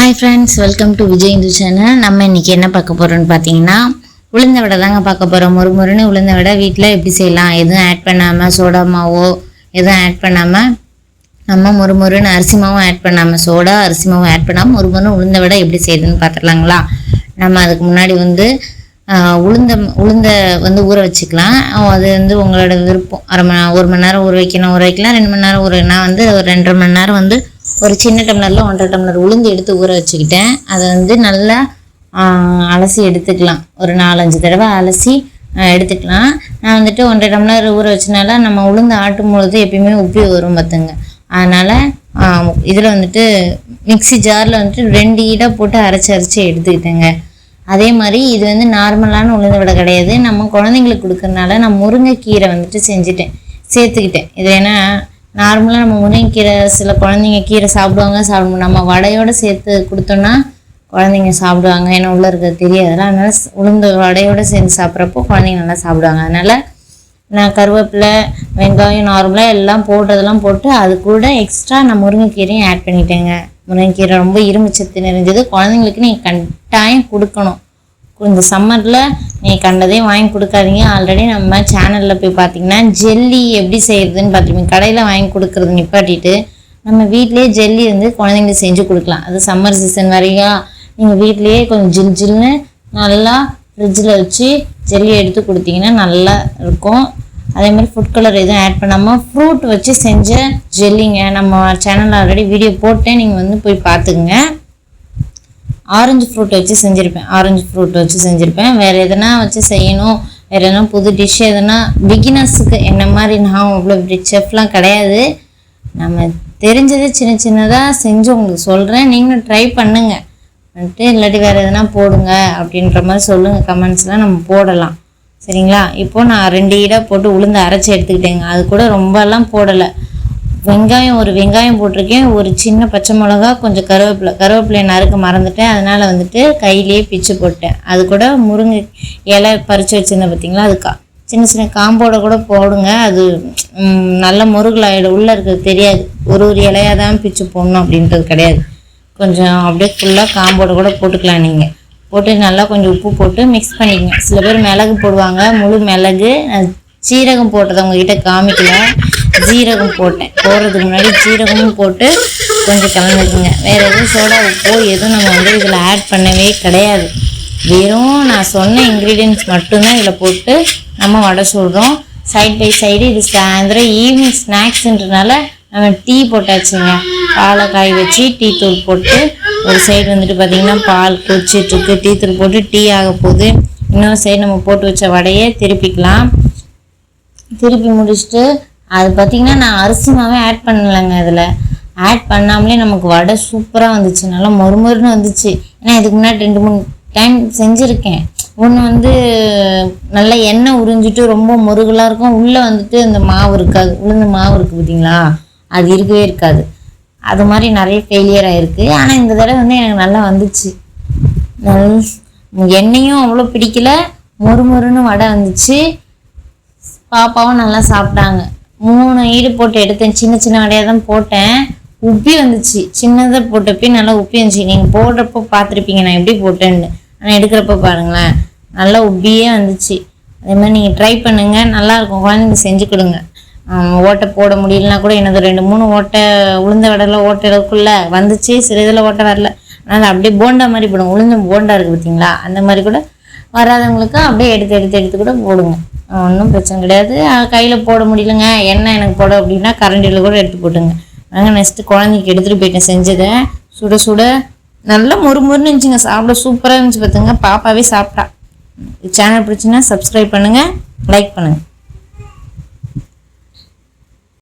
Hi friends, welcome to Vijay Hindu channel. நம்ம இன்னைக்கு என்ன பார்க்க போறோம்னு பாத்தீங்கன்னா உளுந்த வடை தாங்க பார்க்க போறோம். முறுமுறுன்னு உளுந்த வடை வீட்ல எப்படி செய்யலாம், எதுவும் ஆட் பண்ணாம சோடா மாவோ எதுவும் ஆட் பண்ணாம நம்ம முறுமுறுன்னு அரிசி மாவும் ஆட் பண்ணாம சோடா அரிசி மாவும் ஆட் பண்ணாம முறுமுறுன்னு உளுந்த வடை எப்படி செய்யுதுன்னு பார்த்துடலாங்களா. நம்ம அதுக்கு முன்னாடி உளுந்த ஊற வச்சுக்கலாம். அது உங்களோட விருப்பம். ஒரு மணி நேரம் ஊற வைக்கலாம், 2 மணி நேரம் நான் ஒரு 2.5 மணி நேரம் ஒரு சின்ன டம்ளரில் 1.5 டம்ளர் உளுந்து எடுத்து ஊற வச்சுக்கிட்டேன். அதை நல்லா அலசி எடுத்துக்கலாம். ஒரு 4-5 தடவை அலசி எடுத்துக்கலாம். நான் 1.5 டம்ளர் ஊற வச்சனால நம்ம உளுந்து ஆட்டும் பொழுது எப்பயுமே உப்பி வரும் பார்த்துங்க. அதனால் இதில் மிக்சி ஜாரில் 2 ஈடாக போட்டு அரைச்சி எடுத்துக்கிட்டேங்க. அதே மாதிரி இது நார்மலான உளுந்து வடை கிடையாது. நம்ம குழந்தைங்களுக்கு கொடுக்கறனால நான் முருங்கைக்கீரை சேர்த்துக்கிட்டேன். இது ஏன்னா நார்மலாக நம்ம முருங்கைக்கீரை சில குழந்தைங்க கீரை சாப்பிடுவாங்க, நம்ம வடையோடு சேர்த்து கொடுத்தோன்னா குழந்தைங்க சாப்பிடுவாங்க. ஏன்னா உள்ளே இருக்கிறது தெரியாதுல்ல. அதனால் உளுந்து வடையோடு சேர்ந்து சாப்பிட்றப்போ குழந்தைங்க நல்லா சாப்பிடுவாங்க. அதனால் நான் கருவேப்பிலை வெங்காயம் நார்மலாக எல்லாம் போட்டதெல்லாம் போட்டு அது கூட எக்ஸ்ட்ரா நான் முருங்கைக்கீரையும் ஆட் பண்ணிட்டேங்க. முருங்கைக்கீரை ரொம்ப இரும்பு சத்து நிறைஞ்சது. குழந்தைங்களுக்கு நீங்கள் கட்டாயம் கொடுக்கணும். இந்த சம்மரில் நீங்கள் கண்டதே வாங்கி கொடுக்காதீங்க. ஆல்ரெடி நம்ம சேனலில் போய் பார்த்தீங்கன்னா ஜெல்லி எப்படி செய்கிறதுன்னு பார்த்துருப்பீங்க. கடையில் வாங்கி கொடுக்குறது நிப்பாட்டிட்டு நம்ம வீட்லேயே ஜெல்லி குழந்தைங்களுக்கு செஞ்சு கொடுக்கலாம். அது சம்மர் சீசன் வரையும் நீங்கள் வீட்லேயே கொஞ்சம் ஜில்னு நல்லா ஃப்ரிட்ஜில் வச்சு ஜெல்லி எடுத்து கொடுத்தீங்கன்னா நல்லா இருக்கும். அதே மாதிரி ஃபுட் கலர் எதுவும் ஆட் பண்ணாமல் ஃப்ரூட் வச்சு செஞ்ச ஜெல்லிங்க நம்ம சேனலில் ஆல்ரெடி வீடியோ போட்டேன், நீங்கள் போய் பார்த்துக்குங்க. ஆரஞ்சு ஃப்ரூட் வச்சு செஞ்சுருப்பேன். வேறு எதனா வச்சு செய்யணும், வேறு எதனா புது டிஷ் எதனா பிகினர்ஸுக்கு என்ன மாதிரி நான் அவ்வளோ செஃப்லாம் கிடையாது. நம்ம தெரிஞ்சதை சின்னதாக செஞ்சு உங்களுக்கு சொல்கிறேன். நீங்களும் ட்ரை பண்ணுங்கள். இல்லாட்டி வேறு எதனா போடுங்க அப்படின்ற மாதிரி சொல்லுங்கள். கமெண்ட்ஸ்லாம் நம்ம போடலாம், சரிங்களா. இப்போது நான் 2 ஈடாக போட்டு உளுந்து அரைச்சி எடுத்துக்கிட்டேங்க. அது கூட ரொம்பலாம் போடலை. ஒரு வெங்காயம் போட்டிருக்கேன், ஒரு சின்ன பச்சை மிளகா, கொஞ்சம் கருவேப்பிலையை நறுக்க மறந்துட்டேன். அதனால் கையிலேயே பிச்சு போட்டேன். அது கூட முருங்கை இலை பறித்து வச்சுருந்தேன் பார்த்தீங்களா, அது சின்ன காம்போட கூட போடுங்க. அது நல்ல முருகலாயிடும். உள்ளே இருக்கிறது தெரியாது. ஒரு இலையாக தான் பிச்சு போடணும் அப்படின்றது கிடையாது. கொஞ்சம் அப்படியே ஃபுல்லாக காம்போட கூட போட்டுக்கலாம். நீங்கள் போட்டு நல்லா கொஞ்சம் உப்பு போட்டு மிக்ஸ் பண்ணிக்கங்க. சில பேர் மிளகு போடுவாங்க, முழு மிளகு. சீரகம் போட்டதை உங்ககிட்ட காமிக்கல, ஜீரகம் போட்டேன். போடுறதுக்கு முன்னாடி ஜீரகமும் போட்டு கொஞ்சம் கலந்துக்குங்க. வேறு எதுவும் சோடா உப்போ எதுவும் நம்ம இதில் ஆட் பண்ணவே கிடையாது. வெறும் நான் சொன்ன இன்க்ரீடியன்ட்ஸ் மட்டும்தான் இதில் போட்டு நம்ம வடை சுடுறோம். சைட் பை சைடு இது சாயந்தரம் ஈவினிங் ஸ்நாக்ஸுன்றனால நம்ம டீ போட்டாச்சுங்க. பாலை காய் வச்சு டீ தூள் போட்டு ஒரு சைடு பார்த்திங்கன்னா பால் கொதிச்சிட்ருக்கு. டீ தூள் போட்டு டீ ஆக போகுது. இன்னொரு சைடு நம்ம போட்டு வச்ச வடையை திருப்பி முடிச்சுட்டு அது பார்த்திங்கன்னா நான் அரிசி மாவே ஆட் பண்ணலைங்க. இதில் ஆட் பண்ணாமலே நமக்கு வடை சூப்பராக வந்துச்சு, நல்லா மொறுமொறுன்னு வந்துச்சு. ஏன்னா இதுக்கு முன்னாடி 2-3 டைம் செஞ்சுருக்கேன். ஒன்று நல்லா எண்ணெய் உறிஞ்சிட்டு ரொம்ப முருகலாக இருக்கும். உள்ளே இந்த மாவு இருக்காது, உளுந்து மாவு இருக்குது பார்த்தீங்களா, அது இருக்கவே இருக்காது. அது மாதிரி நிறைய ஃபெயிலியர் ஆகிருக்கு. ஆனால் இந்த தடவை எனக்கு நல்லா வந்துச்சு. எண்ணெயும் அவ்வளோ பிடிக்கல, மொறுமொறுன்னு வடை வந்துச்சு. பாப்பாவும் நல்லா சாப்பிட்டாங்க. 3 ஈடு போட்டு எடுத்தேன். சின்ன வடையாக தான் போட்டேன். உப்பி வந்துச்சு. சின்னதாக போட்டப்போ நல்லா உப்பி வந்துச்சு. நீங்கள் போடுறப்போ பார்த்துருப்பீங்க நான் எப்படி போட்டேன்னு. ஆனால் எடுக்கிறப்ப பாருங்களேன் நல்லா உப்பியே வந்துச்சு. அதே மாதிரி நீங்கள் ட்ரை பண்ணுங்கள், நல்லாயிருக்கும். குழந்தைங்க செஞ்சு கொடுங்க. ஓட்டை போட முடியலனா கூட எனக்கு 2-3 ஓட்டை உளுந்த வடையில் ஓட்டைக்குள்ளே வந்துச்சு. சில இதில் ஓட்டை வரல. அதனால் அப்படியே போண்டா மாதிரி போடுங்க. உளுந்த போண்டா இருக்குது பார்த்தீங்களா, அந்த மாதிரி கூட வராதவங்களுக்கு அப்படியே எடுத்து கூட போடுங்க. ஒன்றும் பிரச்சனை கிடையாது. கையில் போட முடியலங்க, எண்ணெய் எனக்கு போட அப்படின்னா கரண்டியில் கூட எடுத்து போட்டுங்க. நாங்கள் நெக்ஸ்ட்டு குழந்தைக்கு எடுத்துகிட்டு போயிட்டேன் செஞ்சதை. சுட நல்லா மொறுமொறுன்னு இருந்துச்சுங்க. சாப்பிட சூப்பராக இருந்துச்சு பார்த்துங்க. பாப்பாவே சாப்பிட்டா. சேனல் பிடிச்சுன்னா சப்ஸ்கிரைப் பண்ணுங்கள், லைக் பண்ணுங்கள்.